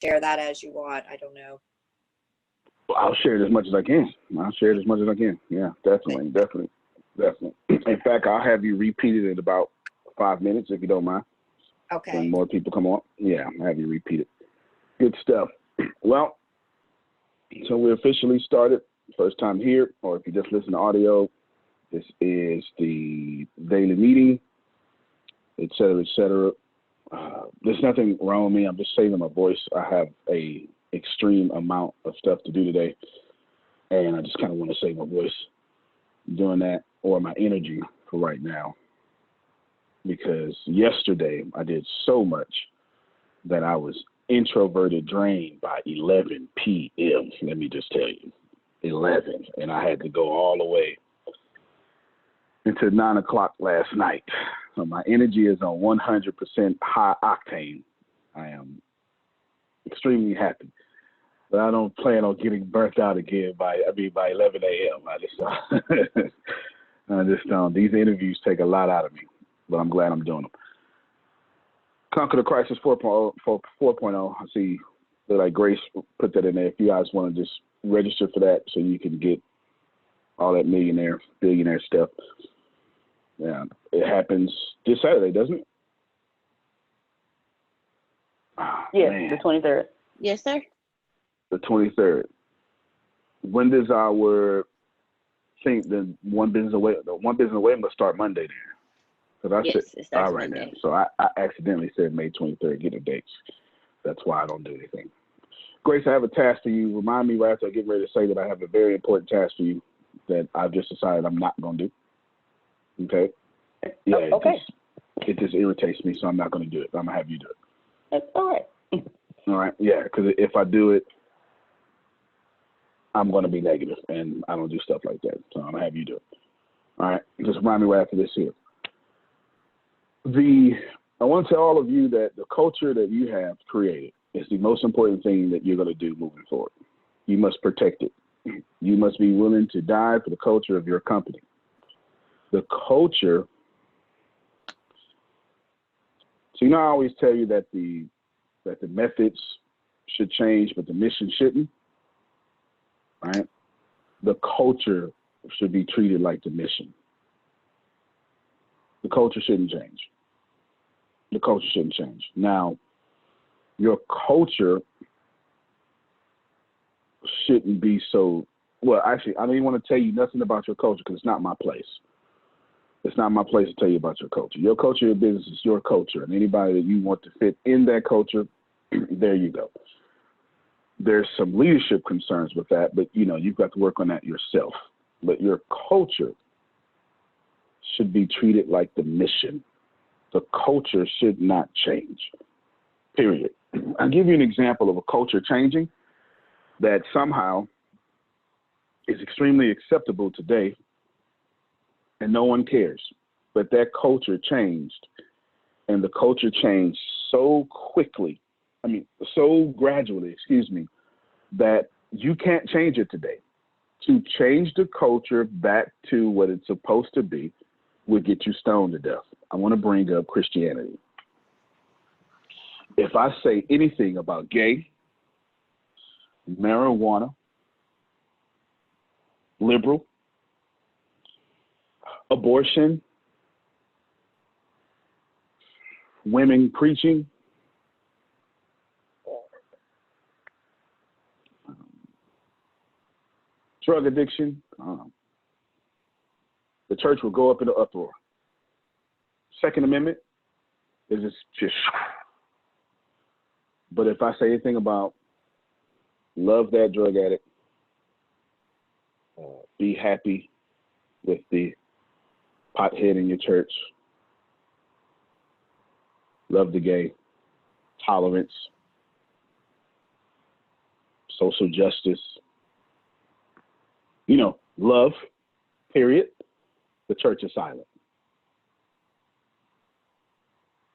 share that as you want. I don't know. Well, I'll share it as much as I can. Yeah, definitely. In fact, I'll have you repeat it in about 5 minutes if you don't mind. Okay. When more people come on, yeah, I'll have you repeat it. Good stuff. Well, so we officially started. First time here, or if you just listen to audio, this is the daily meeting, et cetera, et cetera. There's nothing wrong with me. I'm just saving my voice. I have a extreme amount of stuff to do today, and I just kind of want to save my voice doing that, or my energy for right now, because yesterday I did so much that I was introverted drained by 11 p.m. Let me just tell you, 11, and I had to go all the way into 9 o'clock last night. So my energy is on 100% high octane. I am extremely happy, but I don't plan on getting burnt out again by 11 a.m. I just don't. These interviews take a lot out of me, but I'm glad I'm doing them. Conquer the Crisis 4.0. I see that like Grace put that in there. If you guys want to just register for that so you can get all that millionaire, billionaire stuff. Yeah, it happens this Saturday, doesn't it? Oh, yes, man. the 23rd. Yes, sir. The 23rd. When does our thing, the one business away must start Monday then? Because I Yes, it starts all right Monday. now. So I accidentally said May 23rd. Get the dates. That's why I don't do anything. Grace, I have a task for you. Remind me right after I get ready to say that I have a very important task for you that I've just decided I'm not going to do. Okay? Yeah. Okay. It just irritates me, so I'm not going to do it. I'm going to have you do it. That's all right. All right? Yeah, because if I do it, I'm going to be negative, and I don't do stuff like that. So I'm going to have you do it. All right? Just remind me right after this here. I want to tell all of you that the culture that you have created is the most important thing that you're going to do moving forward. You must protect it. You must be willing to die for the culture of your company. The culture. So I always tell you that the methods should change, but the mission shouldn't. Right? The culture should be treated like the mission. The culture shouldn't change. The culture shouldn't change. Now, your culture shouldn't be so, well, actually, I don't even want to tell you nothing about your culture because it's not my place. It's not my place to tell you about your culture. Your culture, your business is your culture. And anybody that you want to fit in that culture, there you go. There's some leadership concerns with that, but, you've got to work on that yourself. But your culture should be treated like the mission. The culture should not change, period. I'll give you an example of a culture changing that somehow is extremely acceptable today and no one cares. But that culture changed, and the culture changed so gradually, that you can't change it today. To change the culture back to what it's supposed to be would get you stoned to death. I want to bring up Christianity. If I say anything about gay, marijuana, liberal, abortion, women preaching, drug addiction, the church will go up in an uproar. Second Amendment is just. But if I say anything about love that drug addict, be happy with the pothead in your church, love the gay, tolerance, social justice, love, period, the church is silent.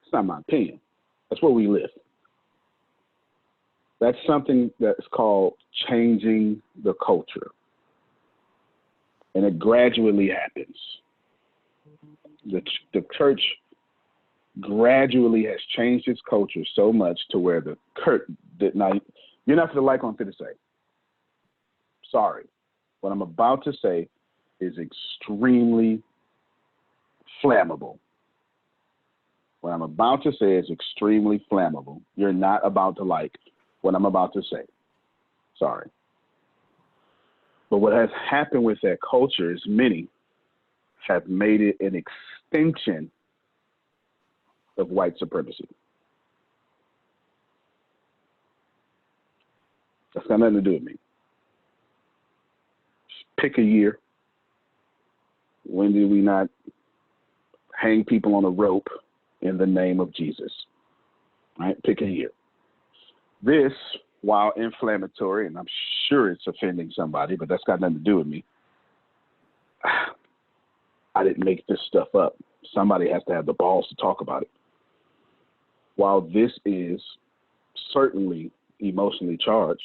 It's not my opinion. That's where we live. That's something that's called changing the culture. And it gradually happens. The church gradually has changed its culture so much to where the Now, you're not going to like what I'm going to say. Sorry. What I'm about to say is extremely flammable. What I'm about to say is extremely flammable. You're not about to like what I'm about to say. Sorry. But what has happened with that culture is many have made it an extension of white supremacy. That's got nothing to do with me. Just pick a year. When did we not hang people on a rope in the name of Jesus? Right? Pick a year. This, while inflammatory, and I'm sure it's offending somebody, but that's got nothing to do with me. I didn't make this stuff up. Somebody has to have the balls to talk about it. While this is certainly emotionally charged,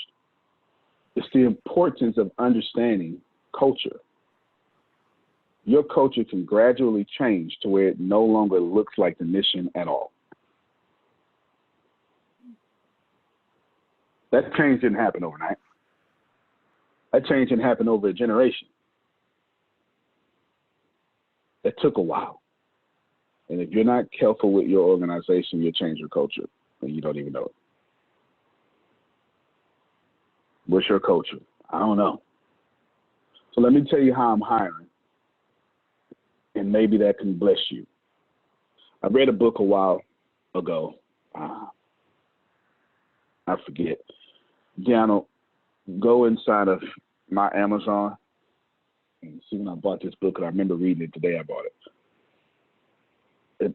it's the importance of understanding culture. Your culture can gradually change to where it no longer looks like the mission at all. That change didn't happen overnight. That change didn't happen over a generation. That took a while. And if you're not careful with your organization, you'll change your culture, and you don't even know it. What's your culture? I don't know. So let me tell you how I'm hiring, and maybe that can bless you. I read a book a while ago. I forget. Gianno, go inside of my Amazon and see when I bought this book, because I remember reading it the day I bought it.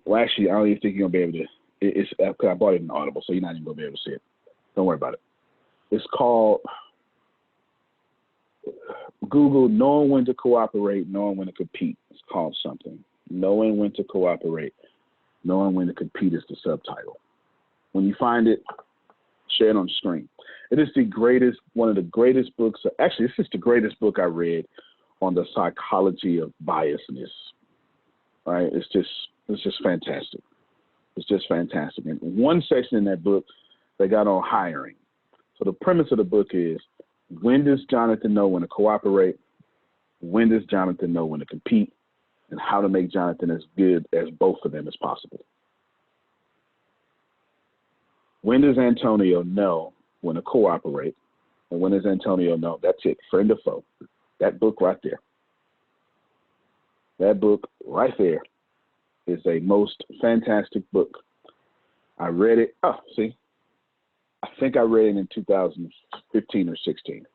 Well, actually, I don't even think you're going to be able to. It's because I bought it in Audible, so you're not even going to be able to see it. Don't worry about it. It's called Google Knowing When to Cooperate, Knowing When to Compete. It's called something. Knowing When to Cooperate, Knowing When to Compete is the subtitle. When you find it, share it on the screen. It is the greatest, one of the greatest books. Actually, this is the greatest book I read on the psychology of biasness. Right? It's just fantastic. It's just fantastic. And one section in that book, they got on hiring. So the premise of the book is, when does Jonathan know when to cooperate? When does Jonathan know when to compete? And how to make Jonathan as good as both of them as possible. When does Antonio know when to cooperate? And when does Antonio know? That's it, friend or foe. That book right there. That book right there is a most fantastic book. I read it. Oh, see, I think I read it in 2015 or 16.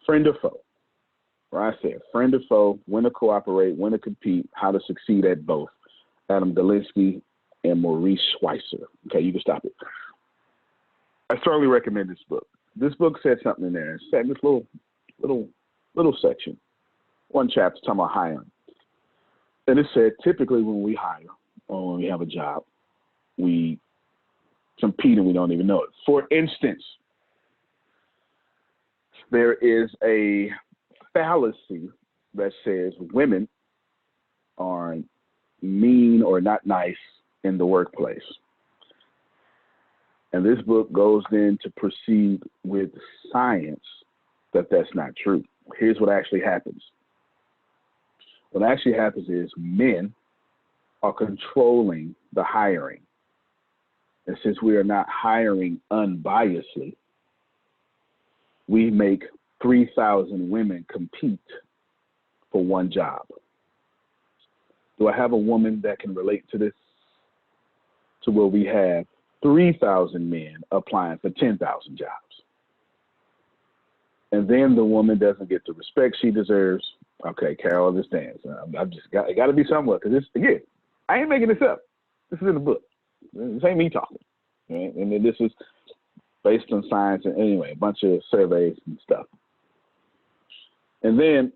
Friend or foe. Right there. Friend or foe, when to cooperate, when to compete, how to succeed at both. Adam Delinsky and Maurice Schweitzer. Okay, you can stop it. I strongly recommend this book. This book said something in there. It said this little section. One chapter talking about hiring. And it said, typically when we hire or when we have a job, we compete and we don't even know it. For instance, there is a fallacy that says women are mean or not nice in the workplace. And this book goes in to proceed with science that that's not true. Here's what actually happens. What actually happens is men are controlling the hiring. And since we are not hiring unbiasedly, we make 3,000 women compete for one job. Do I have a woman that can relate to this? To where we have 3,000 men applying for 10,000 jobs. And then the woman doesn't get the respect she deserves. Okay, Carol understands. I've just got to be somewhere, because this, again, I ain't making this up. This is in the book. This ain't me talking. Right? And then this is based on science and anyway, a bunch of surveys and stuff. And then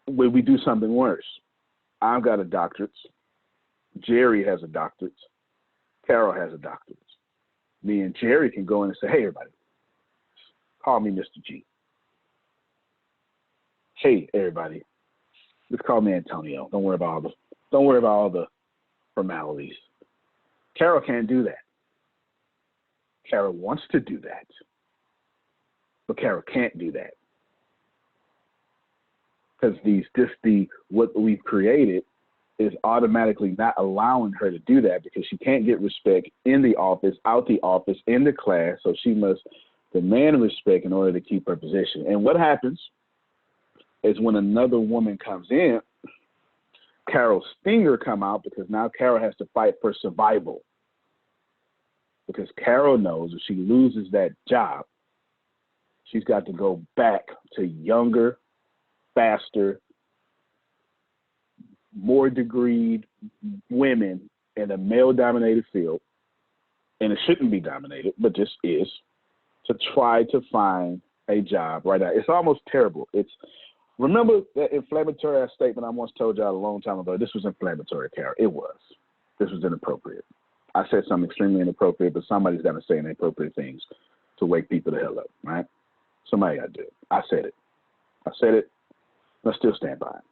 we do something worse. I've got a doctorate. Jerry has a doctorate. Carol has a doctorate. Me and Jerry can go in and say, hey, everybody, call me Mr. G. Hey, everybody, just call me Antonio. Don't worry about all the formalities. Carol can't do that. Carol wants to do that, but Carol can't do that because what we've created is automatically not allowing her to do that because she can't get respect in the office, out the office, in the class. So she must demand respect in order to keep her position. And what happens is when another woman comes in, Carol's stinger come out because now Carol has to fight for survival. Because Carol knows if she loses that job, she's got to go back to younger, faster, more degreed women in a male-dominated field, and it shouldn't be dominated, but just is, to try to find a job right now. It's almost terrible. Remember that inflammatory statement I once told y'all a long time ago? This was inflammatory, Carol. It was. This was inappropriate. I said something extremely inappropriate, but somebody's got to say inappropriate things to wake people the hell up, right? Somebody got to do it. I said it. I still stand by it.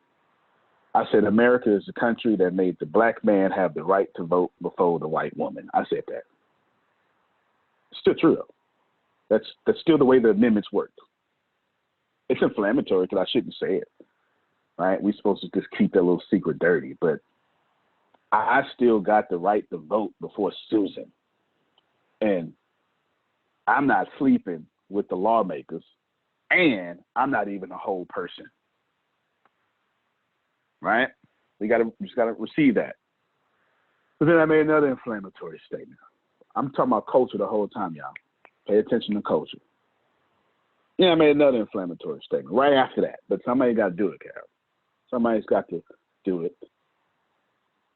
I said America is the country that made the black man have the right to vote before the white woman. I said that. It's still true, though. That's still the way the amendments work. It's inflammatory because I shouldn't say it, right? We're supposed to just keep that little secret dirty, but I still got the right to vote before Susan. And I'm not sleeping with the lawmakers, and I'm not even a whole person, right? We just gotta receive that. But then I made another inflammatory statement. I'm talking about culture the whole time, y'all. Pay attention to culture. Yeah, I made another inflammatory statement right after that. But somebody got to do it, Carol. Somebody's got to do it.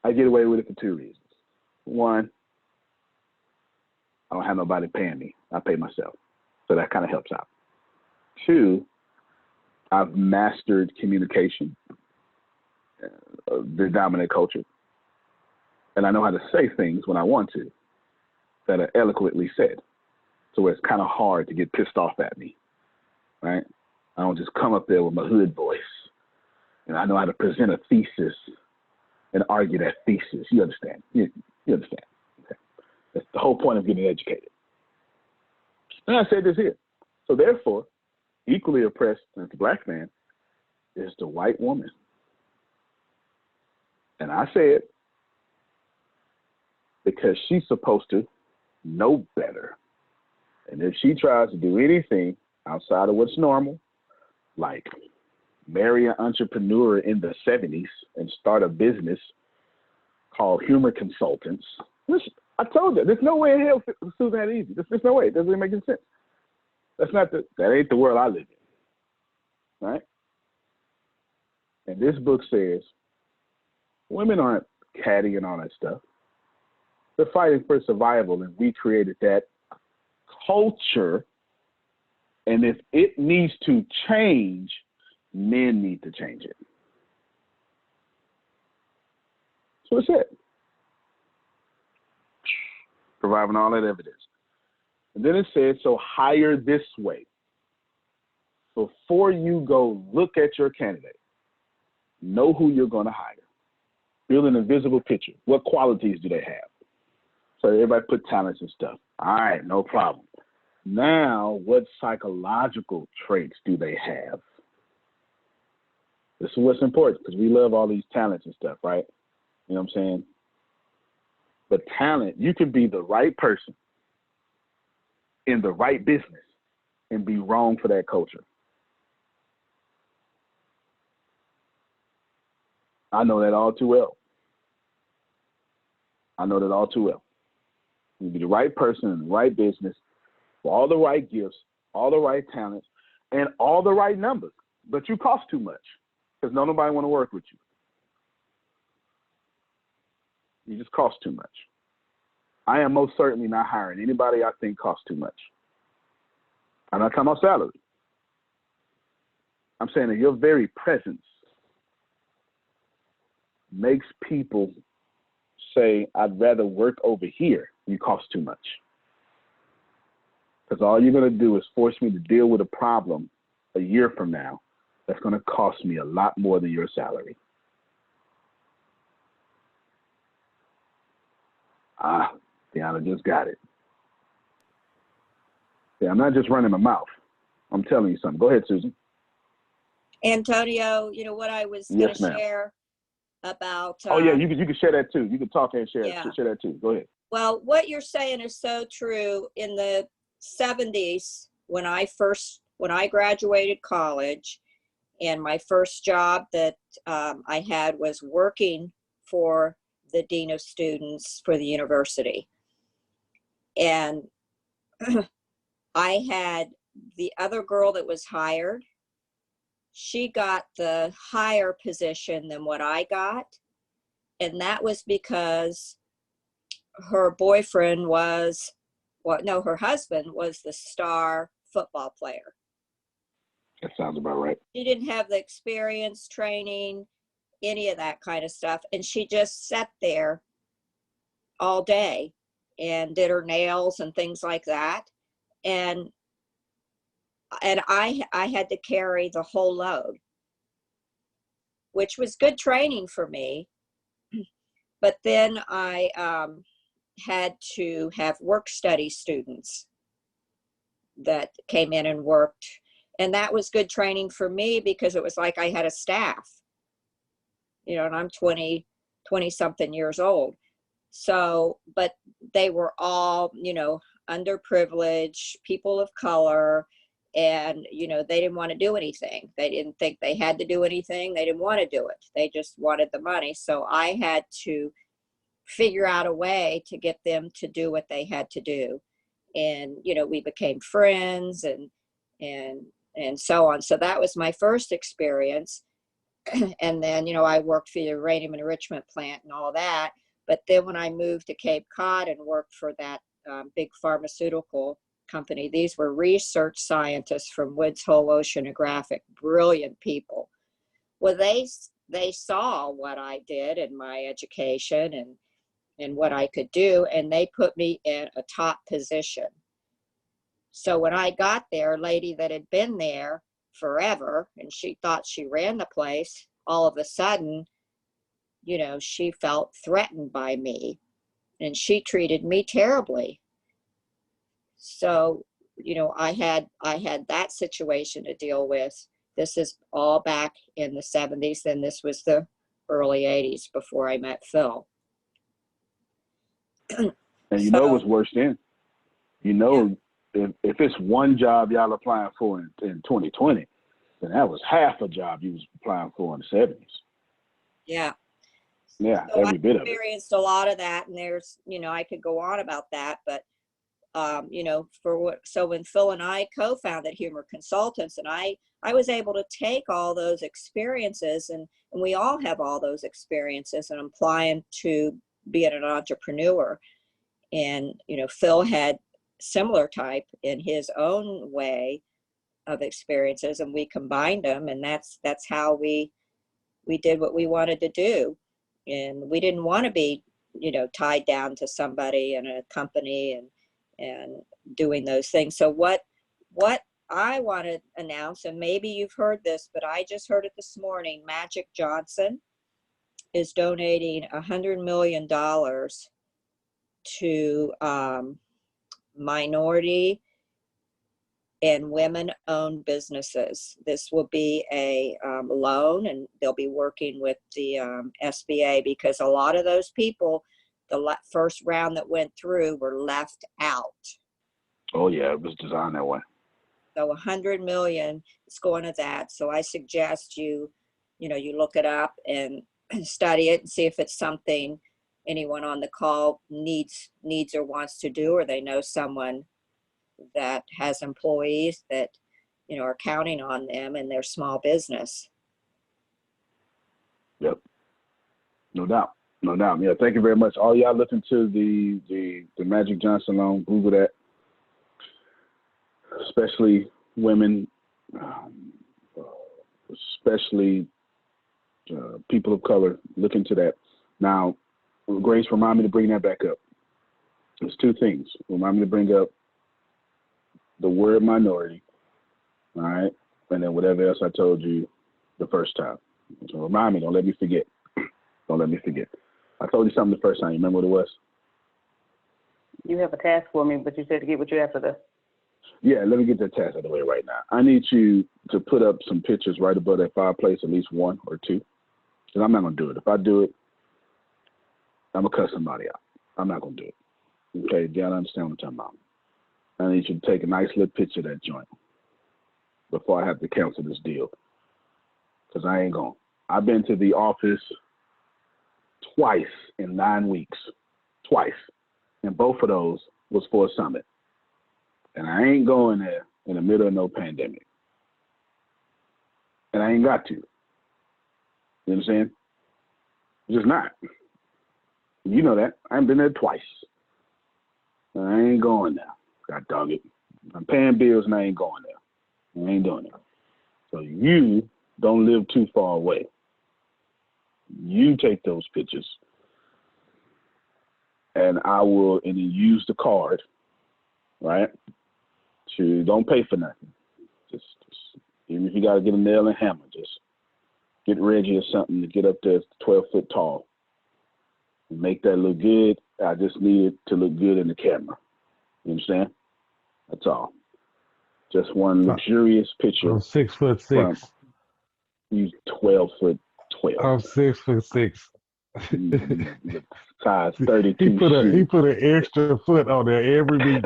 I get away with it for two reasons. One, I don't have nobody paying me. I pay myself. So that kind of helps out. Two, I've mastered communication, the dominant culture. And I know how to say things when I want to that are eloquently said. So it's kind of hard to get pissed off at me, right? I don't just come up there with my hood voice. And I know how to present a thesis and argue that thesis. You understand? You understand? Okay. That's the whole point of getting educated. And I said this here. So therefore, equally oppressed as the black man is the white woman. And I say it because she's supposed to know better. And if she tries to do anything outside of what's normal, like marry an entrepreneur in the 70s and start a business called Humor Consultants, I told you, there's no way in hell Susan had it easy. There's no way. It doesn't make any sense. That ain't the world I live in, right? And this book says women aren't catty and all that stuff. They're fighting for survival, and we created that culture. And if it needs to change, men need to change it. So it's it. Providing all that evidence. And then it says, so hire this way. Before you go look at your candidate, know who you're going to hire. Build an invisible picture. What qualities do they have? So everybody put talents and stuff. All right, no problem. Now, what psychological traits do they have? This is what's important because we love all these talents and stuff, right? You know what I'm saying? But talent, you can be the right person in the right business and be wrong for that culture. I know that all too well. You be the right person in the right business, with all the right gifts, all the right talents, and all the right numbers. But you cost too much because nobody want to work with you. You just cost too much. I am most certainly not hiring anybody I think costs too much. I'm not talking about salary. I'm saying that your very presence makes people say, I'd rather work over here. You cost too much. Because all you're going to do is force me to deal with a problem a year from now that's going to cost me a lot more than your salary. Deanna just got it. Yeah, I'm not just running my mouth. I'm telling you something. Go ahead, Susan. Antonio, you know what I was going Yes, to ma'am. share about, Oh yeah, you can share that too. You can talk and share yeah. share that too. Go ahead. Well, what you're saying is so true. In the 70s, when I graduated college, and my first job that I had was working for the dean of students for the university. And I had the other girl that was hired. She got the higher position than what I got. And that was because her boyfriend was, well, no, her husband was the star football player. That sounds about right. She didn't have the experience, training, any of that kind of stuff. And she just sat there all day and did her nails and things like that. And I had to carry the whole load, which was good training for me. But then I had to have work study students that came in and worked. And that was good training for me because it was like I had a staff, you know, and I'm 20 something years old. So, but they were all, you know, underprivileged, people of color, and, you know, they didn't want to do anything. They didn't think they had to do anything. They didn't want to do it. They just wanted the money. So I had to figure out a way to get them to do what they had to do. And, you know, we became friends and so on. So that was my first experience. And then, you know, I worked for the uranium enrichment plant and all that. But then when I moved to Cape Cod and worked for that big pharmaceutical company, these were research scientists from Woods Hole Oceanographic, brilliant people. Well, they saw what I did in my education and what I could do, and they put me in a top position. So when I got there, a lady that had been there forever, and she thought she ran the place, all of a sudden, you know, she felt threatened by me and she treated me terribly. So, you know, I had that situation to deal with. This is all back in the 70s, and this was the early 80s before I met Phil. And you know what's worse then? You know, yeah, if it's one job y'all applying for in 2020, then that was half a job you was applying for in the 70s. Yeah. Yeah, so every bit of it. I experienced a lot of that, and there's, you know, I could go on about that, but you know, so when Phil and I co-founded Humor Consultants, and I was able to take all those experiences, and we all have all those experiences, and applying to being an entrepreneur. And, you know, Phil had similar type in his own way of experiences, and we combined them, and that's how we did what we wanted to do. And we didn't want to be, you know, tied down to somebody and a company and doing those things. So what I want to announce, and maybe you've heard this, but I just heard it this morning, Magic Johnson is donating $100 million to minority and women-owned businesses. This will be a loan, and they'll be working with the SBA, because a lot of those people, the first round that went through, were left out. Oh yeah, it was designed that way. So $100 million is going to that. So I suggest you look it up and study it and see if it's something anyone on the call needs or wants to do, or they know someone that has employees that, you know, are counting on them in their small business. Yep. No doubt. No doubt. Yeah, thank you very much. All y'all listen to the Magic Johnson loan, Google that. Especially women, especially people of color, look into that. Now, Grace, remind me to bring that back up. There's two things. Remind me to bring up the word minority, all right, and then whatever else I told you the first time. So remind me, don't let me forget. Don't let me forget. I told you something the first time. You remember what it was? You have a task for me, but you said to get with you after the. Yeah, let me get that task out of the way right now. I need you to put up some pictures right above that fireplace, at least one or two. Because I'm not going to do it. If I do it, I'm going to cut somebody out. I'm not going to do it. Okay, you got to understand what I'm talking about. I need you to take a nice little picture of that joint before I have to cancel this deal. Because I ain't going. I've been to the office twice in 9 weeks. Twice. And both of those was for a summit. And I ain't going there in the middle of no pandemic. And I ain't got to. You understand? Just not. You know that. I ain't been there twice. And I ain't going there. God dog it. I'm paying bills and I ain't going there. I ain't doing it. So you don't live too far away. You take those pictures and I will, and then use the card, right? To don't pay for nothing. Just even if you got to get a nail and hammer, just get Reggie or something to get up there 12 foot tall and make that look good. I just need it to look good in the camera. You understand? That's all. Just one luxurious picture. I'm 6'6". From you 12 foot 12. I'm 6'6". Size 32. He put an extra foot on there every week.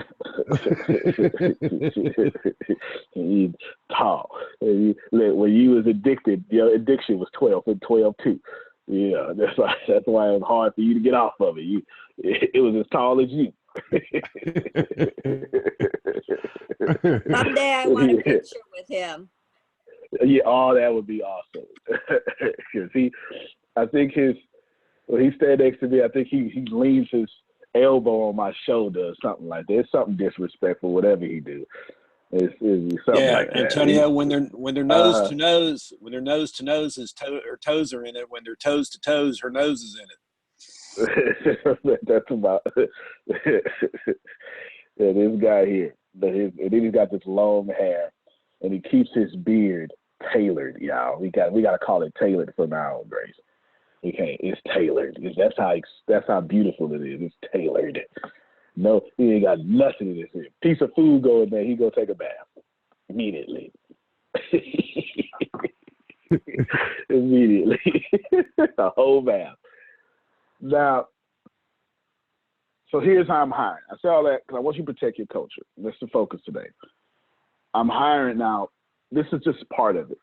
He's tall. When you was addicted, your addiction was 12 and 12 too. Yeah, that's why it was hard for you to get off of it. It was as tall as you. Someday I want a picture with him. Yeah, oh, that would be awesome. Because I think when he stands next to me, I think he leans his elbow on my shoulder or something like that. It's something disrespectful, whatever he do. It's something like that. Antonio, when they're nose to nose, his toes are in it. When they're toes to toes, her nose is in it. That's about this guy here. And then he's got this long hair, and he keeps his beard tailored, y'all. We got to call it tailored from now on, Grace. Okay, it's tailored. That's how beautiful it is. It's tailored. No, he ain't got nothing in this here. Piece of food go in there, he go take a bath immediately. Immediately, a whole bath. Now, so here's how I'm hiring. I say all that because I want you to protect your culture. That's the focus today. I'm hiring now. This is just part of it.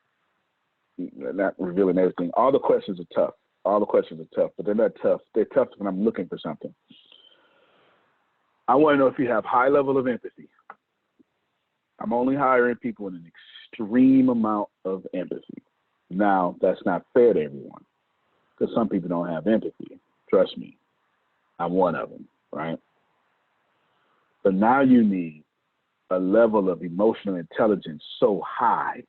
Not revealing everything. All the questions are tough. But they're not tough. They're tough when I'm looking for something. I want to know if you have high level of empathy. I'm only hiring people with an extreme amount of empathy. Now, that's not fair to everyone because some people don't have empathy. Trust me. I'm one of them, right? But now you need a level of emotional intelligence so high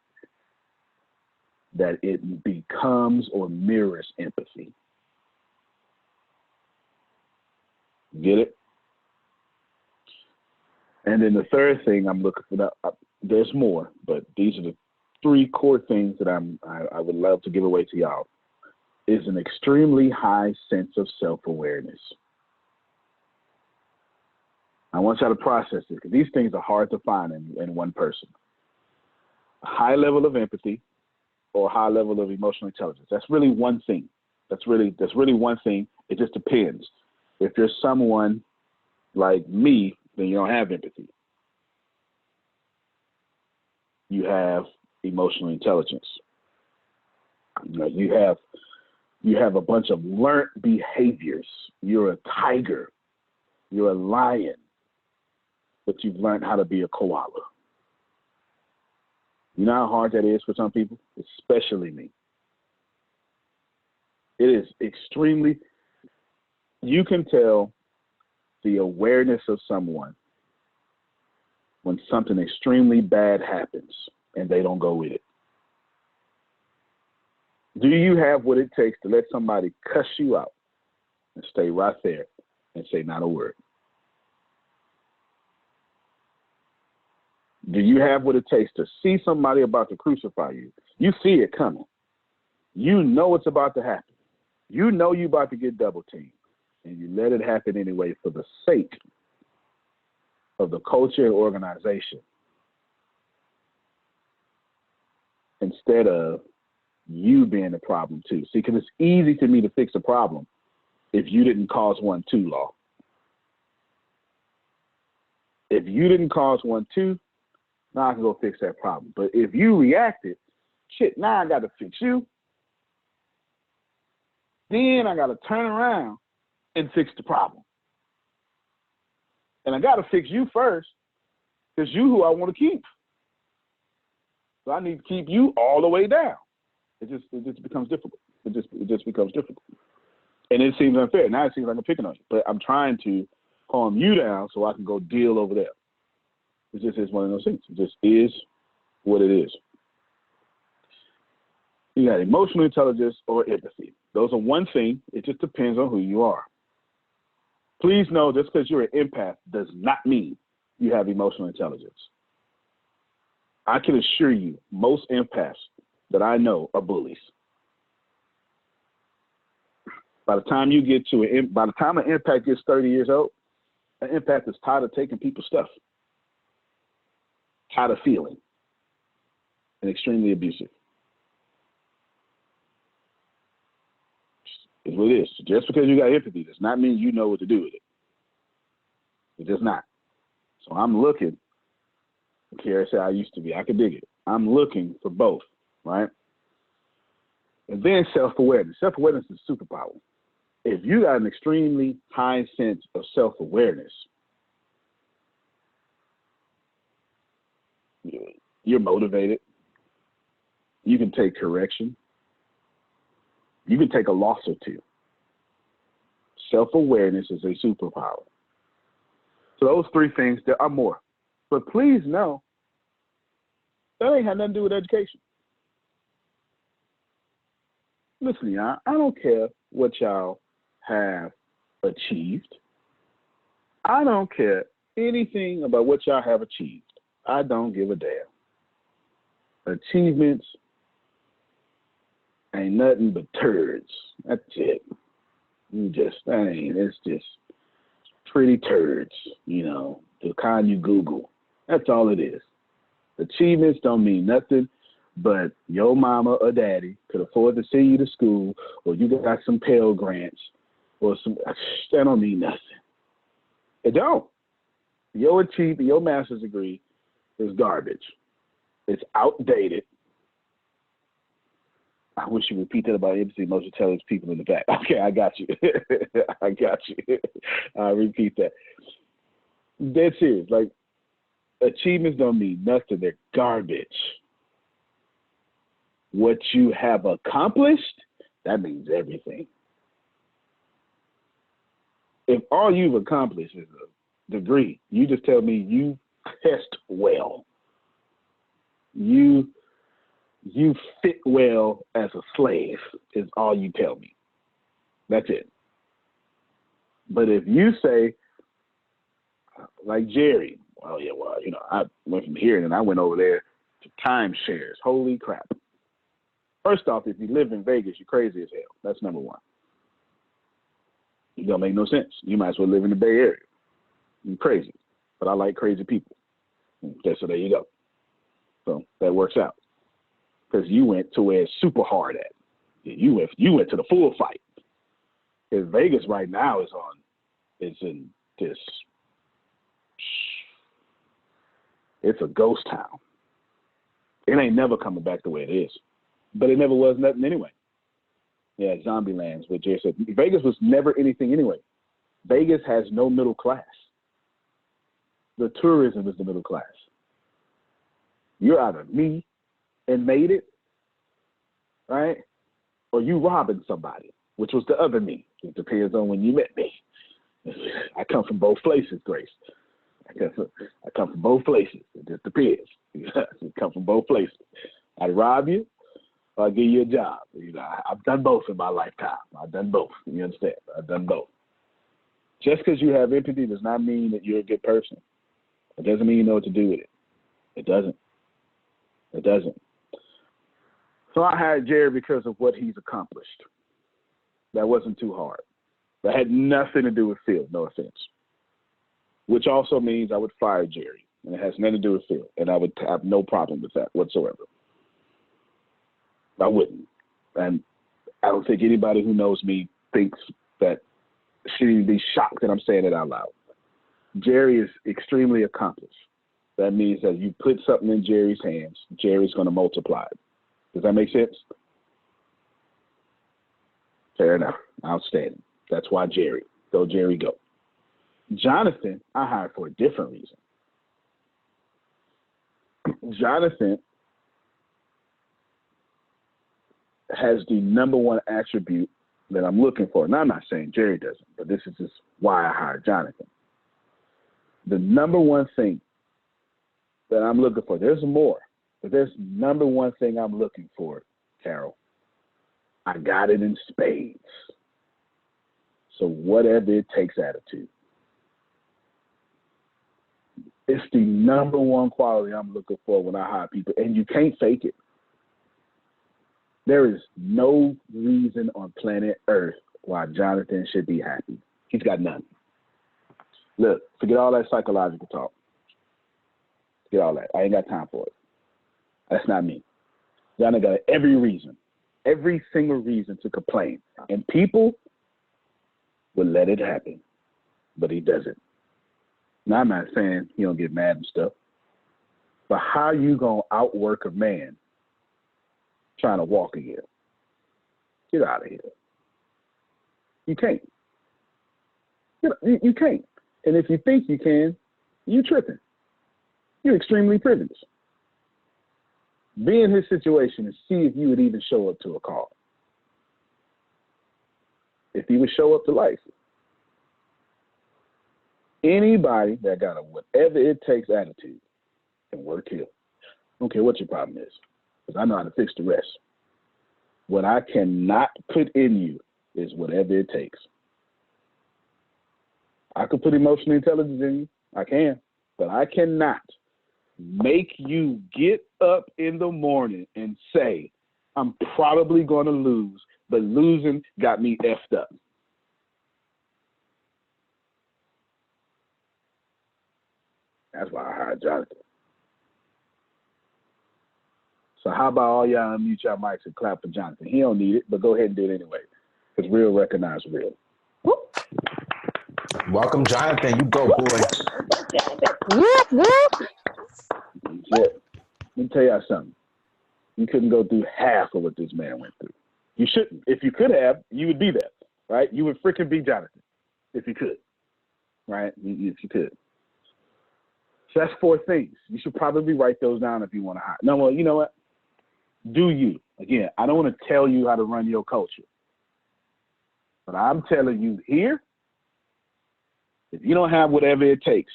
that it becomes or mirrors empathy. Get it? And then the third thing I'm looking for, there's more, but these are the 3 core things that I would love to give away to y'all, is an extremely high sense of self-awareness. I want y'all to process it because these things are hard to find in one person. A high level of empathy or a high level of emotional intelligence. That's really one thing. That's really one thing. It just depends. If you're someone like me, then you don't have empathy. You have emotional intelligence. You have a bunch of learned behaviors. You're a tiger. You're a lion. But you've learned how to be a koala. You know how hard that is for some people? Especially me. It is extremely, you can tell the awareness of someone when something extremely bad happens and they don't go with it. Do you have what it takes to let somebody cuss you out and stay right there and say not a word? Do you have what it takes to see somebody about to crucify you? You see it coming. You know it's about to happen. You know you're about to get double teamed. And you let it happen anyway for the sake of the culture and organization instead of you being the problem too. See, because it's easy for me to fix a problem if you didn't cause one too, Law. If you didn't cause one too, now I can go fix that problem. But if you reacted, shit, now I got to fix you. Then I got to turn around and fix the problem. And I got to fix you first, because you who I want to keep. So I need to keep you all the way down. It just becomes difficult. It just becomes difficult. And it seems unfair. Now it seems like I'm picking on you. But I'm trying to calm you down so I can go deal over there. It just is one of those things. It just is what it is. You got emotional intelligence or empathy. Those are one thing. It just depends on who you are. Please know, just because you're an empath does not mean you have emotional intelligence. I can assure you, most empaths that I know are bullies. By the time an empath gets 30 years old, an empath is tired of taking people's stuff, tired of feeling, and extremely abusive. It's what it is. Just because you got empathy does not mean you know what to do with it. It does not. So I'm looking. Kara said I used to be. I could dig it. I'm looking for both, right? And then self-awareness. Self-awareness is a superpower. If you got an extremely high sense of self-awareness, you're motivated. You can take correction. You can take a loss or two. Self-awareness is a superpower. So those three things, there are more. But please know, that ain't had nothing to do with education. Listen, y'all, I don't care what y'all have achieved. I don't care anything about what y'all have achieved. I don't give a damn. Achievements ain't nothing but turds. That's it. It's just pretty turds, you know, the kind you Google. That's all it is. Achievements don't mean nothing, but your mama or daddy could afford to send you to school, or you got some Pell Grants, or some, that don't mean nothing. It don't. Your achievement, your master's degree is garbage. It's outdated. I wish you would repeat that about empathy, emotional intelligence, people in the back. Okay, I got you. I got you. I'll repeat that. Dead serious. Like, achievements don't mean nothing. They're garbage. What you have accomplished, that means everything. If all you've accomplished is a degree, you just tell me you test well. You fit well as a slave is all you tell me. That's it. But if you say, like Jerry, well, yeah, well, you know, I went from here and I went over there to timeshares. Holy crap. First off, if you live in Vegas, you're crazy as hell. That's number one. It don't make no sense. You might as well live in the Bay Area. You're crazy. But I like crazy people. Okay, so there you go. So that works out. Because you went to where it's super hard at. You went to the full fight. Because Vegas right now is in this, it's a ghost town. It ain't never coming back the way it is. But it never was nothing anyway. Yeah, zombie lands, what Jay said. Vegas was never anything anyway. Vegas has no middle class. The tourism is the middle class. You're either me and made it, right? Or you robbing somebody, which was the other me. It depends on when you met me. I come from both places, Grace. I come from both places. It just depends. I come from both places. I'd rob you, or I'd give you a job. You know, I've done both in my lifetime. I've done both. You understand? I've done both. Just because you have empathy does not mean that you're a good person. It doesn't mean you know what to do with it. It doesn't. It doesn't. So I hired Jerry because of what he's accomplished. That wasn't too hard. That had nothing to do with Phil, no offense. Which also means I would fire Jerry. And it has nothing to do with Phil. And I would have no problem with that whatsoever. I wouldn't. And I don't think anybody who knows me thinks that should even be shocked that I'm saying it out loud. Jerry is extremely accomplished. That means that you put something in Jerry's hands, Jerry's going to multiply it. Does that make sense? Fair enough. Outstanding. That's why Jerry. Go, Jerry, go. Jonathan, I hired for a different reason. Jonathan has the number one attribute that I'm looking for. Now, I'm not saying Jerry doesn't, but this is just why I hired Jonathan. The number one thing that I'm looking for, there's more, but there's number one thing I'm looking for, Carol. I got it in spades. So whatever it takes attitude. It's the number one quality I'm looking for when I hire people, and you can't fake it. There is no reason on planet Earth why Jonathan should be happy. He's got none. Look, forget all that psychological talk. Forget all that. I ain't got time for it. That's not me. Jonathan got every reason, every single reason to complain. And people will let it happen, but he doesn't. Now, I'm not saying he don't get mad and stuff, but how you gonna outwork a man trying to walk in here? Get out of here. You can't. You can't. And if you think you can, you tripping. You're extremely privileged. Be in his situation and see if you would even show up to a call. If he would show up to life. Anybody that got a whatever it takes attitude can work here. I don't care what your problem is, because I know how to fix the rest. What I cannot put in you is whatever it takes. I could put emotional intelligence in you. I can. But I cannot make you get up in the morning and say, I'm probably going to lose, but losing got me effed up. That's why I hired Jonathan. So how about all y'all unmute your mics and clap for Jonathan? He don't need it, but go ahead and do it anyway, because real recognize real. Whoop. Welcome, Jonathan. You go, boy. Yeah. Let me tell y'all something. You couldn't go through half of what this man went through. You shouldn't. If you could have, you would be there, right? You would freaking be Jonathan if you could, right? If you could. So that's 4 things. You should probably write those down if you want to hire. No, well, you know what? Do you. Again, I don't want to tell you how to run your culture. But I'm telling you here, if you don't have whatever it takes,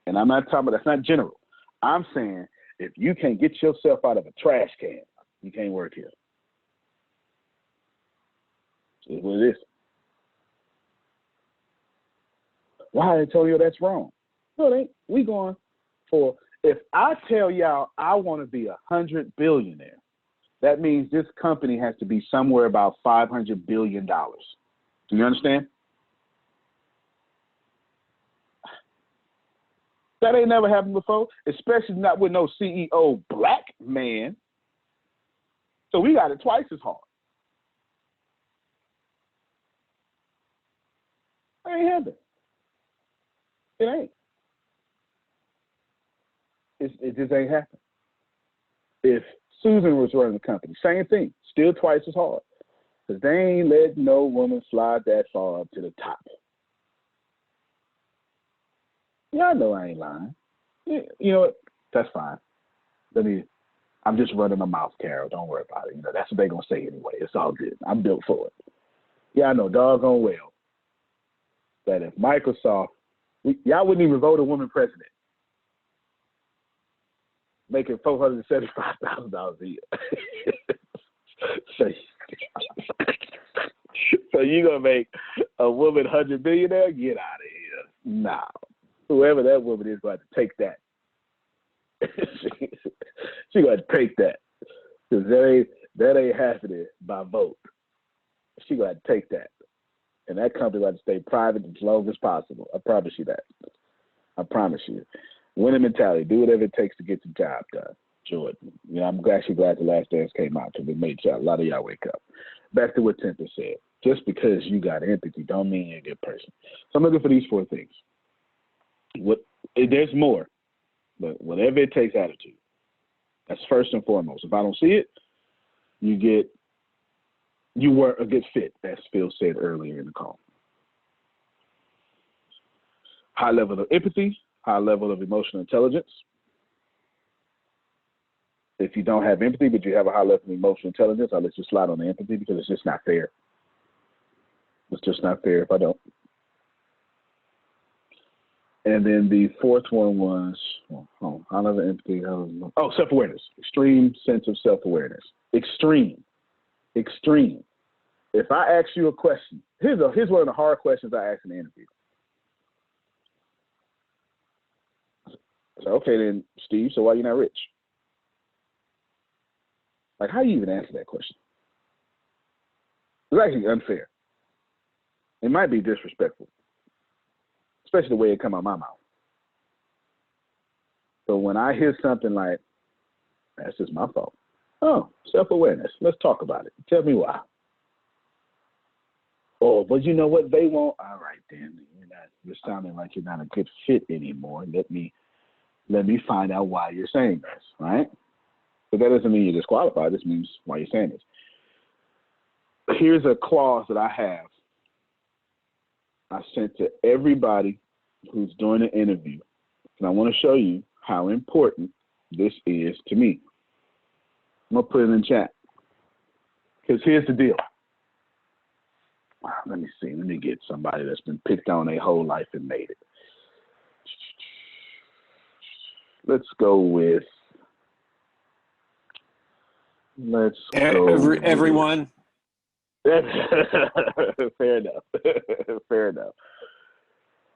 and I'm not talking about, that's not general. I'm saying if you can't get yourself out of a trash can, you can't work here. That's what it is. Why, Antonio, that's wrong. No, it ain't. We going for, if I tell y'all I want to be 100 billionaire, that means this company has to be somewhere about $500 billion. Do you understand? That ain't never happened before, especially not with no CEO black man. So we got it twice as hard. It ain't happening. It ain't. It just ain't happening. If Susan was running the company, same thing, still twice as hard. Because they ain't letting no woman slide that far up to the top. Y'all know I ain't lying. You know what? That's fine. I'm just running my mouth, Carol. Don't worry about it. You know, that's what they're going to say anyway. It's all good. I'm built for it. Yeah, I know doggone well that if Microsoft, y'all wouldn't even vote a woman president, making $475,000 a year. So you going to make a woman 100 billionaire? Get out of here. Nah. Whoever that woman is going to take that. She going to take that. Because that ain't happening by vote. She going to take that. And that company going to stay private as long as possible. I promise you that. I promise you. Winning mentality. Do whatever it takes to get the job done. Jordan. You know, I'm actually glad The Last Dance came out because it made a lot of y'all wake up. Back to what Temper said. Just because you got empathy don't mean you're a good person. So I'm looking for these 4 things. There's more, but whatever it takes, attitude. That's first and foremost. If I don't see it, you weren't a good fit, as Phil said earlier in the call. High level of empathy, high level of emotional intelligence. If you don't have empathy, but you have a high level of emotional intelligence, I'll let you slide on the empathy because it's just not fair. It's just not fair if I don't. And then the 4th one was, high level of empathy. Self-awareness. Extreme sense of self-awareness. Extreme. If I ask you a question, here's one of the hard questions I ask in the interview. So, okay then, Steve, so why are you not rich? Like, how do you even answer that question? It's actually unfair. It might be disrespectful, especially the way it come out my mouth. So when I hear something like, that's just my fault. Oh, self-awareness. Let's talk about it. Tell me why. Oh, but you know what they want? All right, then. You're sounding like you're not a good fit anymore. Let me find out why you're saying this, right? But that doesn't mean you're disqualified. This means why you're saying this. Here's a clause that I have. I sent to everybody who's doing an interview. And I want to show you how important this is to me. I'm going to put it in chat. Because here's the deal. Let me see. Let me get somebody that's been picked on their whole life and made it. Let's go with. Everyone. Fair enough. Fair enough.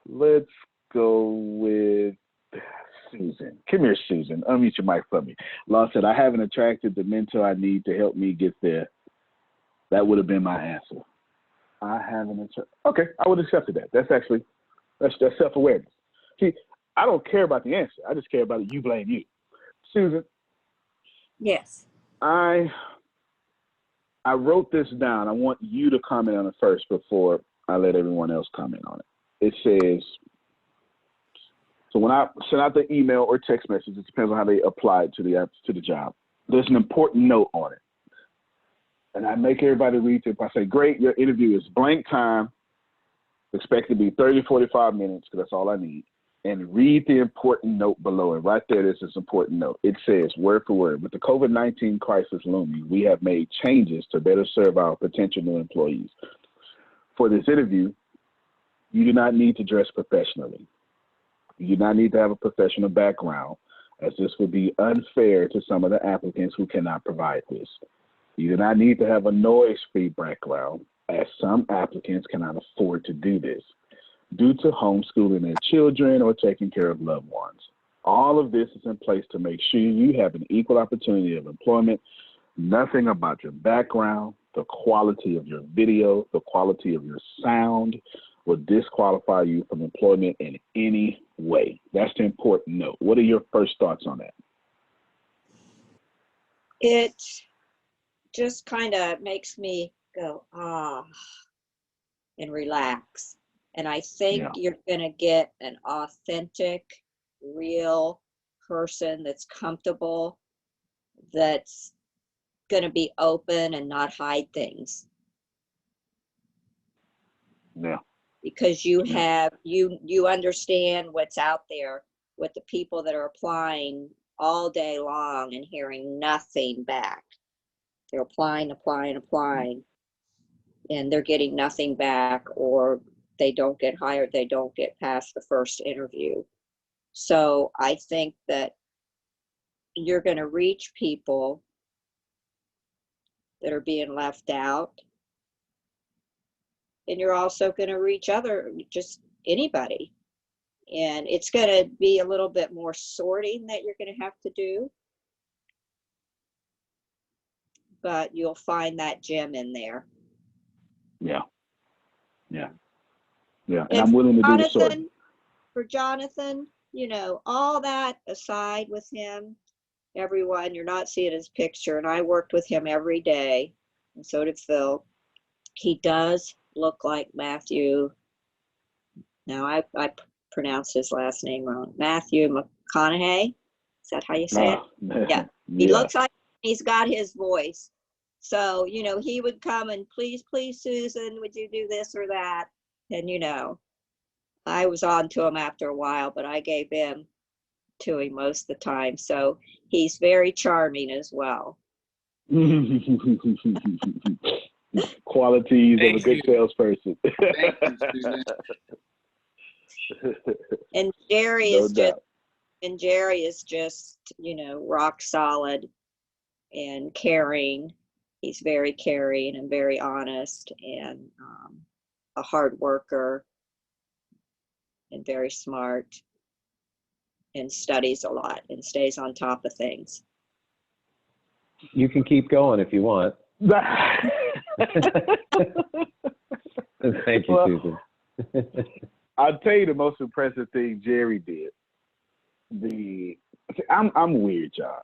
Let's go with Susan. Come here, Susan. Unmute your mic for me. Law said, I haven't attracted the mentor I need to help me get there. That would have been my answer. I haven't attracted. Okay, I would have accepted that. That's self-awareness. See, I don't care about the answer. I just care about it. You blame you. Susan. Yes. I wrote this down. I want you to comment on it first before I let everyone else comment on it. It says, so when I send out the email or text message, it depends on how they apply it to the job. There's an important note on it. And I make everybody read it. If I say, great, your interview is blank time, expect to be 30, 45 minutes, because that's all I need. And read the important note below it. Right there, there's this important note. It says, word for word, with the COVID-19 crisis looming, we have made changes to better serve our potential new employees. For this interview, you do not need to dress professionally. You do not need to have a professional background, as this would be unfair to some of the applicants who cannot provide this. You do not need to have a noise-free background, as some applicants cannot afford to do this due to homeschooling their children or taking care of loved ones. All of this is in place to make sure you have an equal opportunity of employment. Nothing about your background, the quality of your video, the quality of your sound will disqualify you from employment in any way. That's the important note. What are your first thoughts on that? It just kind of makes me go, and relax. And I think you're going to get an authentic, real person that's comfortable, that's going to be open and not hide things. Yeah. Because you have, you understand what's out there with the people that are applying all day long and hearing nothing back. They're applying, and they're getting nothing back, or they don't get hired, they don't get past the first interview. So I think that you're going to reach people that are being left out, and you're also going to reach just anybody. And it's going to be a little bit more sorting that you're going to have to do, but you'll find that gem in there. Yeah. And I'm willing to do the sorting. For Jonathan, all that aside with him, everyone, you're not seeing his picture, and I worked with him every day, and so did Phil. He does look like Matthew. Now, I pronounced his last name wrong. Matthew McConaughey. Is that how you say it? Yeah. He looks like he's got his voice. So, you know, he would come and please, Susan, would you do this or that? And, you know, I was on to him after a while, but I gave in to him most of the time. So he's very charming as well. Qualities of a good salesperson. Thank you, Susan. And Jerry No is doubt. just, and Jerry is just, you know, rock solid and caring. He's very caring and very honest and a hard worker and very smart and studies a lot and stays on top of things. You can keep going if you want. Thank you, Well, Susan. I'll tell you the most impressive thing Jerry did. I'm weird, y'all.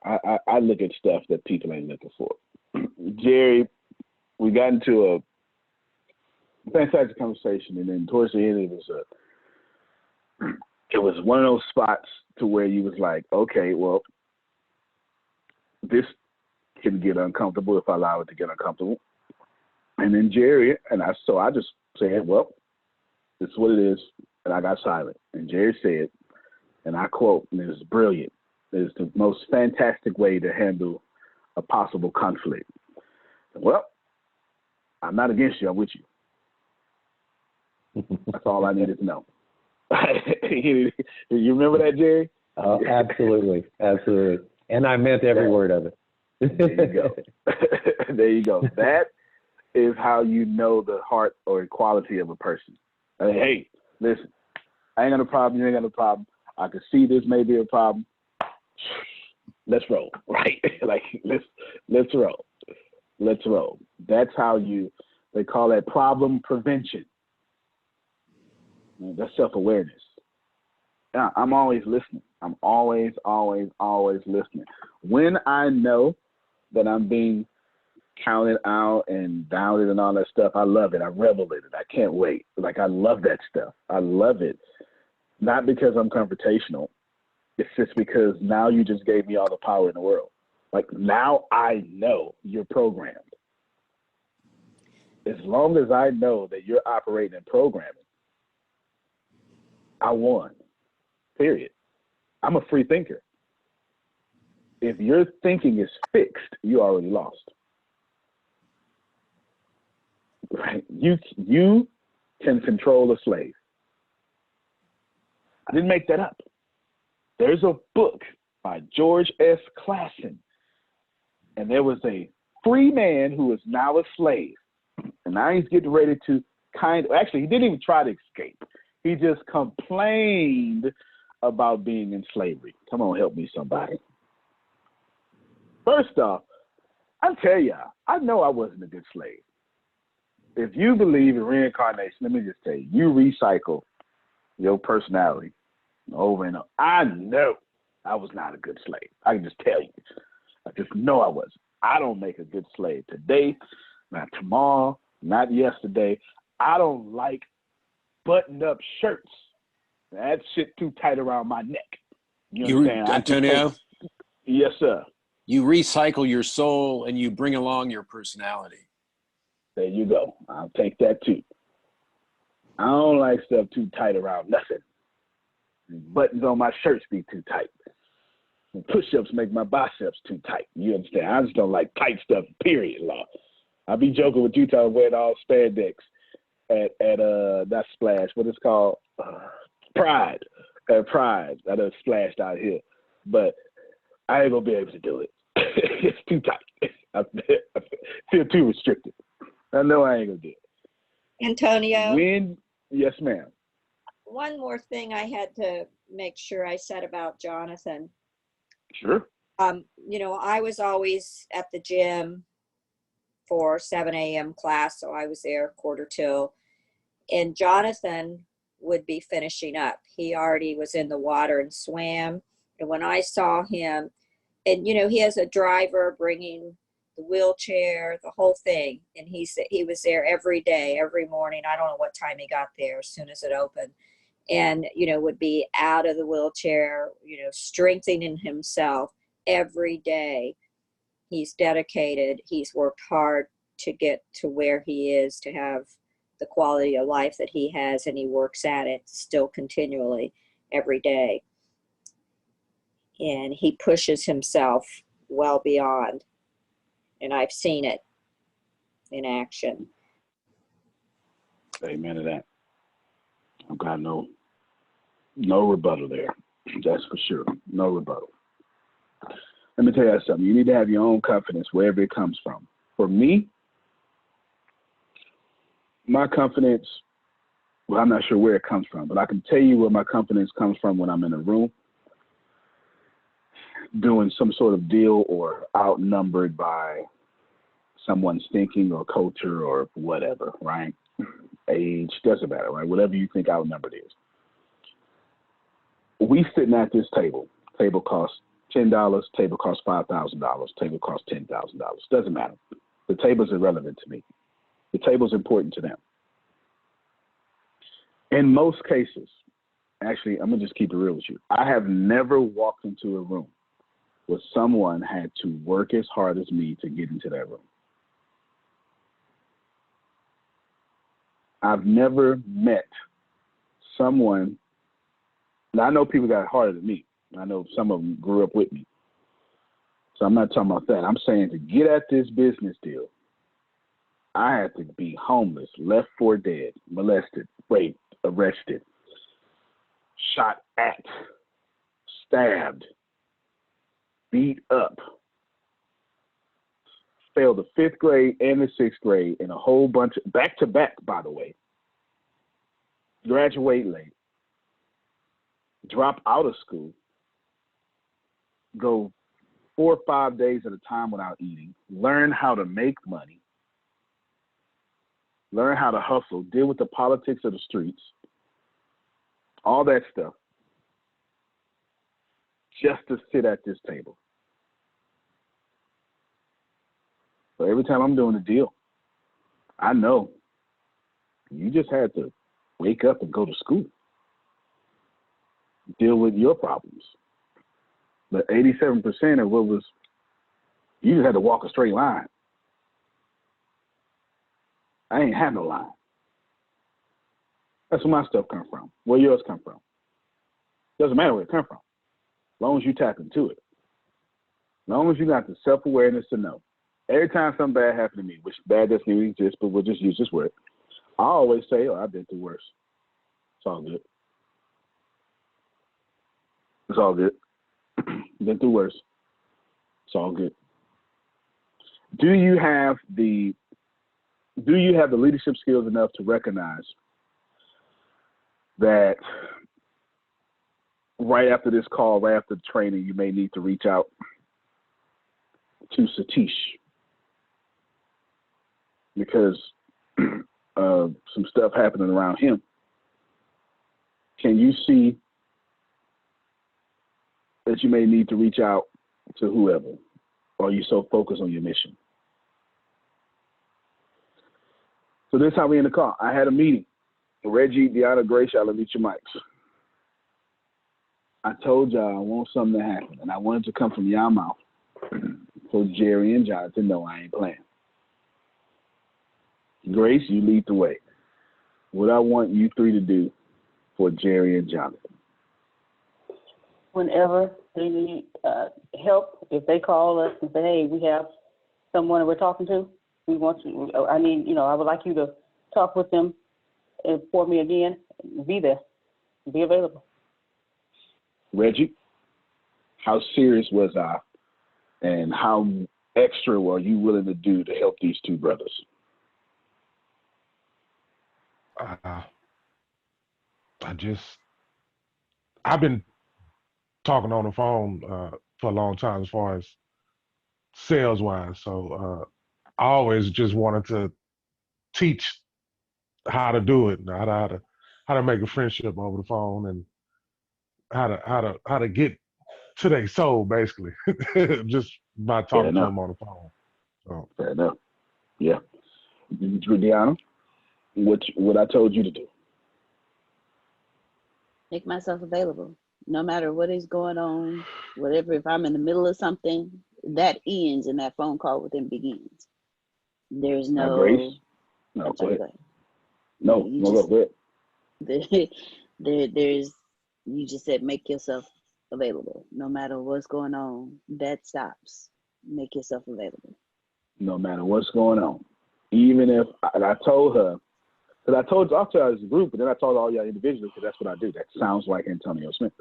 I look at stuff that people ain't looking for. Jerry, we got into a fantastic conversation, and then towards the end, it was one of those spots to where you was like, okay, well, this can get uncomfortable if I allow it to get uncomfortable. And then Jerry so I just said, well, this is what it is, and I got silent. And Jerry said, and I quote, and it is brilliant, it is the most fantastic way to handle a possible conflict. Well, I'm not against you, I'm with you. That's all I needed to know. You remember that, Jerry? Oh, absolutely. Absolutely. And I meant every word of it. There you go. There you go. That is how you know the heart or quality of a person. Hey, listen, I ain't got no problem, you ain't got no problem. I can see this may be a problem. Let's roll, right? Like, let's roll. Let's roll. That's how they call that problem prevention. That's self-awareness. Yeah, I'm always listening. I'm always listening. When I know that I'm being counted out and doubted and all that stuff, I love it. I revel in it. I can't wait. Like, I love that stuff. I love it. Not because I'm confrontational. It's just because now you just gave me all the power in the world. Like, now I know you're programmed. As long as I know that you're operating in programming, I won. Period. I'm a free thinker. If your thinking is fixed, you already lost. Right? You can control a slave. I didn't make that up. There's a book by George S. Clason, and there was a free man who is now a slave, and now he's getting ready to actually, he didn't even try to escape. He just complained about being in slavery. Come on, help me, somebody. First off, I'll tell y'all, I know I wasn't a good slave. If you believe in reincarnation, let me just tell you, you recycle your personality over and over. I know I was not a good slave. I can just tell you. I just know I wasn't. I don't make a good slave today, not tomorrow, not yesterday. I don't like buttoned-up shirts. That shit too tight around my neck. You understand? Antonio? Yes, sir. You recycle your soul and you bring along your personality. There you go. I'll take that too. I don't like stuff too tight around nothing. Buttons on my shirts be too tight. Push-ups make my biceps too tight. You understand? I just don't like tight stuff, period, law. I be joking with you talking wearing all spandex at not Splash, what it's called? Pride. At Pride. I done splashed out here. But I ain't gonna be able to do it. It's too tight. I feel too restricted. I know I ain't gonna do it. Antonio? Yes, ma'am. One more thing I had to make sure I said about Jonathan. Sure. You know, I was always at the gym for 7 a.m. class, so I was there 1:45. And Jonathan would be finishing up. He already was in the water and swam. And when I saw him, and he has a driver bringing the wheelchair, the whole thing. And he was there every day, every morning. I don't know what time he got there, as soon as it opened. And, would be out of the wheelchair, strengthening himself every day. He's dedicated. He's worked hard to get to where he is, to have the quality of life that he has, and he works at it still continually every day. And he pushes himself well beyond. And I've seen it in action. Amen to that. I've got no rebuttal there. That's for sure. No rebuttal. Let me tell you something. You need to have your own confidence wherever it comes from. For me, my confidence, well, I'm not sure where it comes from, but I can tell you where my confidence comes from when I'm in a room doing some sort of deal or outnumbered by someone's thinking or culture or whatever, right? Age, doesn't matter, right? Whatever you think outnumbered is. We sitting at this table. Table costs $10, table costs $5,000, table costs $10,000. Doesn't matter. The table's irrelevant to me. The table's important to them. In most cases, actually, I'm going to just keep it real with you. I have never walked into a room where someone had to work as hard as me to get into that room. I've never met someone, now I know people got it harder than me. I know some of them grew up with me. So I'm not talking about that. I'm saying to get at this business deal, I had to be homeless, left for dead, molested, raped, arrested, shot at, stabbed, beat up, failed the 5th grade and the 6th grade in a whole bunch of, back to back, by the way, graduate late, drop out of school, go 4 or 5 days at a time without eating, learn how to make money, learn how to hustle, deal with the politics of the streets, all that stuff, just to sit at this table. So every time I'm doing a deal, I know you just had to wake up and go to school, deal with your problems. But 87% of what was, you just had to walk a straight line. I ain't had no line. That's where my stuff come from. Where yours come from. Doesn't matter where it come from. As long as you tap into it. As long as you got the self-awareness to know. Every time something bad happened to me, which bad doesn't even exist, but we'll just use this word, I always say, oh, I've been through worse. It's all good. It's all good. Been through worse. It's all good. Do you have the leadership skills enough to recognize that right after this call, right after the training, you may need to reach out to Satish because some stuff happening around him? Can you see that you may need to reach out to whoever, or are you so focused on your mission? So this is how we end the call. I had a meeting. Reggie, Deanna, Grace, y'all meet your mics. I told y'all I want something to happen, and I wanted to come from y'all mouth so Jerry and Jonathan know I ain't playing. Grace, you lead the way. What I want you three to do for Jerry and Jonathan. Whenever they need help, if they call us and say, hey, we have someone we're talking to, we want you, I would like you to talk with them and for me again, be there, be available. Reggie, how serious was I, and how extra were you willing to do to help these two brothers? I've been talking on the phone for a long time as far as sales wise. So I always just wanted to teach how to do it, how to make a friendship over the phone, and how to get to their soul, basically, just by Fair talking to enough. them on the phone. So, Fair enough. Yeah. Deanna, what I told you to do. Make myself available. No matter what is going on, whatever, if I'm in the middle of something, that ends and that phone call with them begins. There's Now, no, Grace? No, I'm go sorry, ahead. go ahead. No, You no, just, go ahead. you just said make yourself available. No matter what's going on, that stops. Make yourself available. No matter what's going on. Even if, and I told her, because I talked to her as a group, but then I told all y'all individually, because that's what I do. That sounds like Antonio Smith.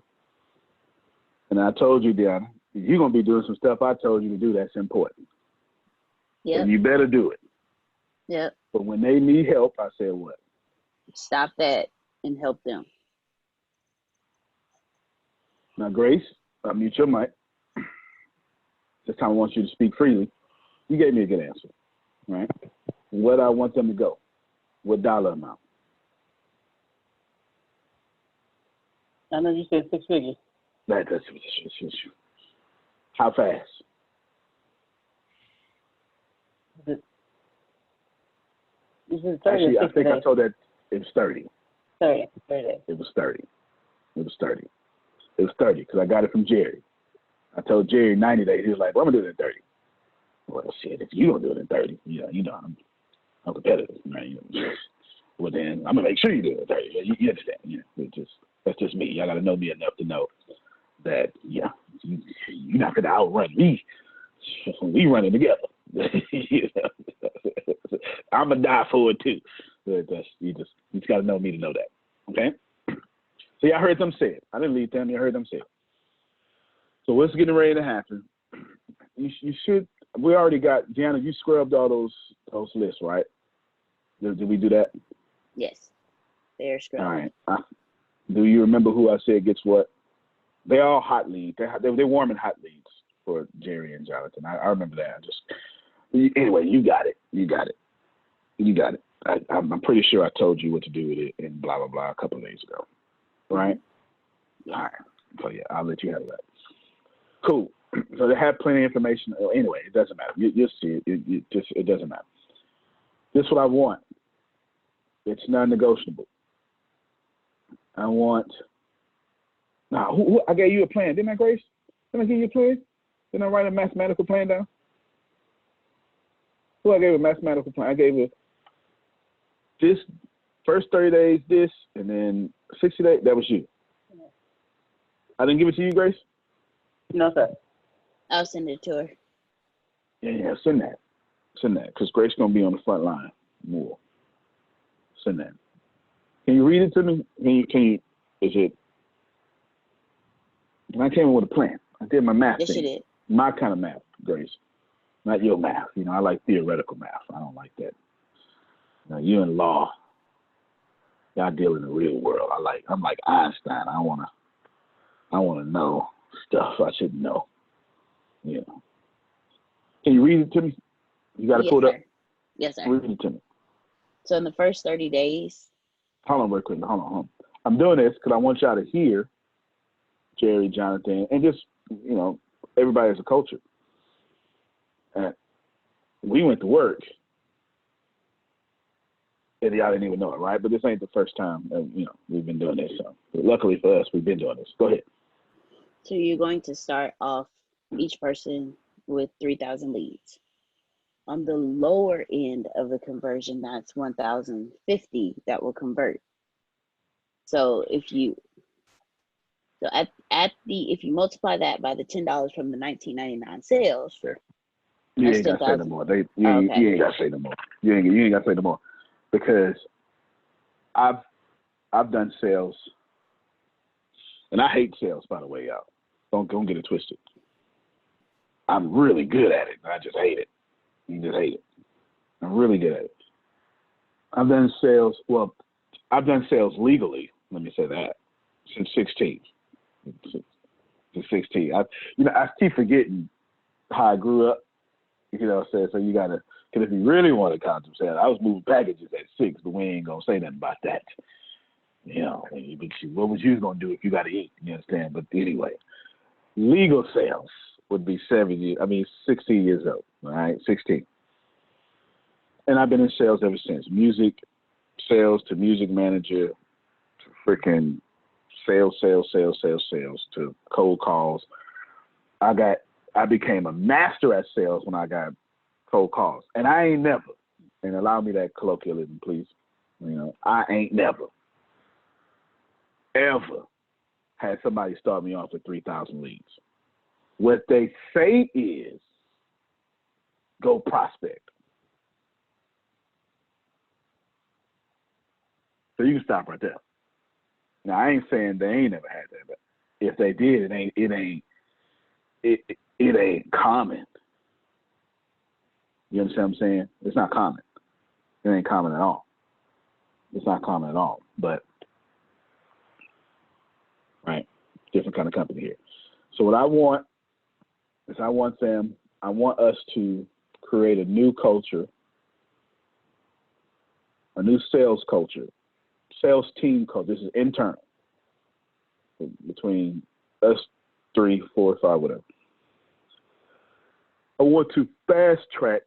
And I told you, Deanna, you're going to be doing some stuff I told you to do that's important. Yep. And you better do it. Yep. But when they need help, I said what? Stop that and help them. Now, Grace, mute your mic. This time I want you to speak freely. You gave me a good answer, right? Where do I want them to go? What dollar amount? I know you said 6 figures. That's how fast? You said 30 Actually, or I 60 think I days? told that it was 30. 30 days. It was 30. It was 30. It was 30 because I got it from Jerry. I told Jerry 90 days. He was like, well, I'm going to do it in 30. Well, shit, if you don't do it in 30, I'm competitive, right? Well, then I'm going to make sure you do it in 30. You understand? That's just me. Y'all got to know me enough to know that, you're not going to outrun me. We running together. I'm going to die for it, too. You just got to know me to know that, okay? So y'all heard them say it. I didn't lead them. You heard them say it. So what's getting ready to happen? You should. We already got Gianna. You scrubbed all those lists, right? Did we do that? Yes. They're scrubbed. All right. Do you remember who I said gets what? They're all hot leads. They're warming hot leads for Jerry and Jonathan. I remember that. Anyway, you got it. You got it. I'm pretty sure I told you what to do with it and blah blah blah a couple of days ago, right? Yeah. All right. So yeah, I'll let you have that. Cool. So they have plenty of information. Anyway, it doesn't matter. You'll see it. It doesn't matter. This is what I want. It's non-negotiable. I want. Now, I gave you a plan, didn't I, Grace? Didn't I give you a plan? Didn't I write a mathematical plan down? Who I gave a mathematical plan? I gave it this first 30 days, this, and then 60 days. That was you. I didn't give it to you, Grace? No, sir. I'll send it to her. Yeah, send that. Because Grace going to be on the front line more. Send that. Can you read it to me? I came up with a plan. I did my math Yes, thing. you did. My kind of math, Grace. Not your math. I like theoretical math. I don't like that. You in law. Y'all deal in the real world. I'm like Einstein. I wanna know stuff I shouldn't know. Can you read it to me? You got to pull it up? Yes, sir. Read it to me. So in the first 30 days. Hold on real quick. Hold on. I'm doing this because I want y'all to hear Jerry, Jonathan, and just, everybody as a culture. We went to work, and y'all didn't even know it, right? But this ain't the first time we've been doing this. So luckily for us, we've been doing this. Go ahead. So you're going to start off each person with 3,000 leads. On the lower end of the conversion, that's 1,050 that will convert. So if you multiply that by the $10 from the $19.99 sales, sure. You ain't got to say no more. You ain't got to say no more. You ain't got to say no more, because I've done sales, and I hate sales, by the way, y'all. Don't get it twisted. I'm really good at it. I just hate it. You just hate it. I'm really good at it. I've done sales. Well, I've done sales legally. Let me say that, since 16. Since 16. I keep forgetting how I grew up. So you gotta. Because if you really want to concept sales, I was moving packages at 6, but we ain't gonna say nothing about that. What was you gonna do if you gotta eat? You understand? But anyway, Legal sales would be 16 years old, all right, 16. And I've been in sales ever since. Music sales to music manager to freaking sales to cold calls. I became a master at sales when I got cold calls. And I ain't never, and allow me that colloquialism, please. I ain't never, ever had somebody start me off with 3,000 leads. What they say is, go prospect. So you can stop right there. Now I ain't saying they ain't never had that, but if they did, it ain't common. You understand what I'm saying? It's not common. It ain't common at all. It's not common at all. But right, different kind of company here. So what I want is I want us to create a new culture, a new sales culture, sales team culture. This is internal between us 3, 4, 5, whatever. I want to fast track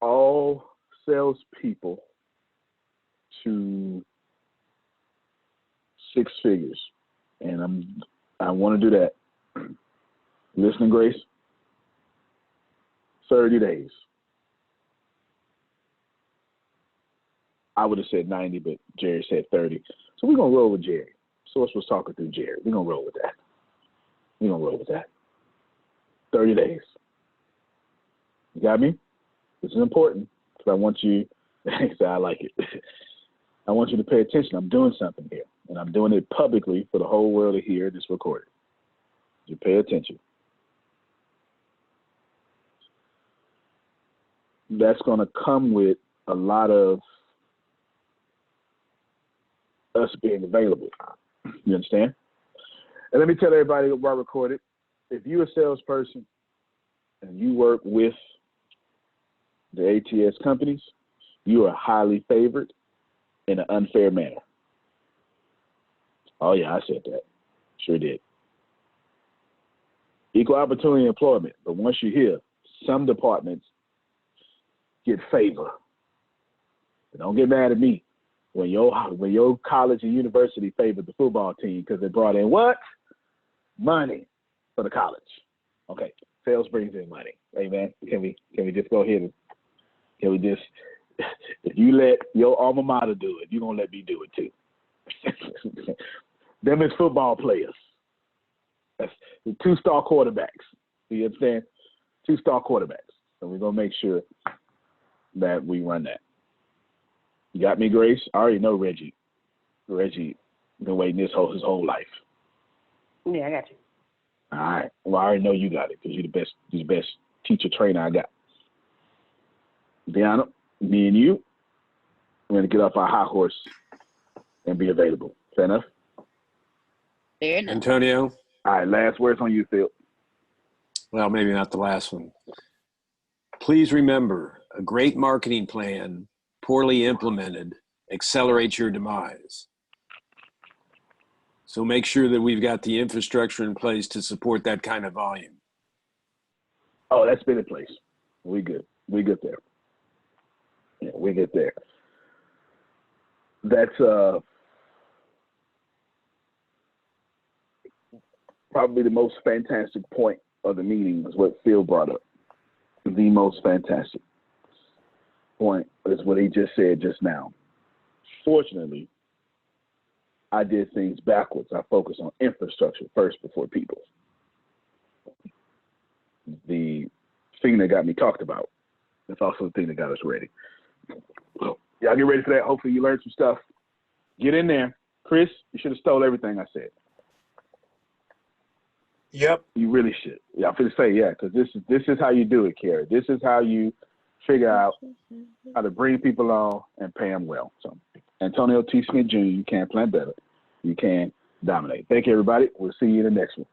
all salespeople to 6 figures, and I want to do that. Listening, Grace. 30 days. I would have said 90, but Jerry said 30. So we're gonna roll with Jerry. Source was talking through Jerry. We're gonna roll with that. 30 days. You got me? This is important because I want you. I like it. I want you to pay attention. I'm doing something here, and I'm doing it publicly for the whole world to hear this recorded. You pay attention. That's going to come with a lot of us being available. You understand? And let me tell everybody while I record it, if you're a salesperson and you work with the ATS companies, you are highly favored in an unfair manner. Oh yeah, I said that. Sure did. Equal opportunity employment. But once you're here, some departments get favor. But don't get mad at me when your college and university favored the football team because they brought in what? Money for the college. Okay, sales brings in money. Hey man, can we just go ahead and if you let your alma mater do it, you're gonna let me do it too. Them is football players. That's the 2-star quarterbacks. You understand? 2-star quarterbacks. So we're gonna make sure that we run that. You got me, Grace? I already know Reggie. Reggie been waiting his whole life. Yeah, I got you. All right. Well, I already know you got it because you're the best teacher trainer I got. Deanna, me and you, we're gonna get off our high horse and be available. Fair enough? Fair enough. Antonio? All right, last words on you, Phil. Well, maybe not the last one. Please remember, a great marketing plan, poorly implemented, accelerates your demise. So make sure that we've got the infrastructure in place to support that kind of volume. Oh, that's been in place. We good. We good there. Yeah, we get there. That's probably the most fantastic point of the meeting is what Phil brought up. The most fantastic point is what he just said just now. Fortunately, I did things backwards. I focused on infrastructure first before people. The thing that got me talked about, that's also the thing that got us ready. Y'all get ready for that. Hopefully you learned some stuff. Get in there. Chris, you should have stole everything I said. Yep. You really should. Yeah, I'm going to say, yeah, because this is how you do it, Carrie. This is how you figure out how to bring people on and pay them well. So, Antonio T. Smith Jr., you can plan better. You can dominate. Thank you, everybody. We'll see you in the next one.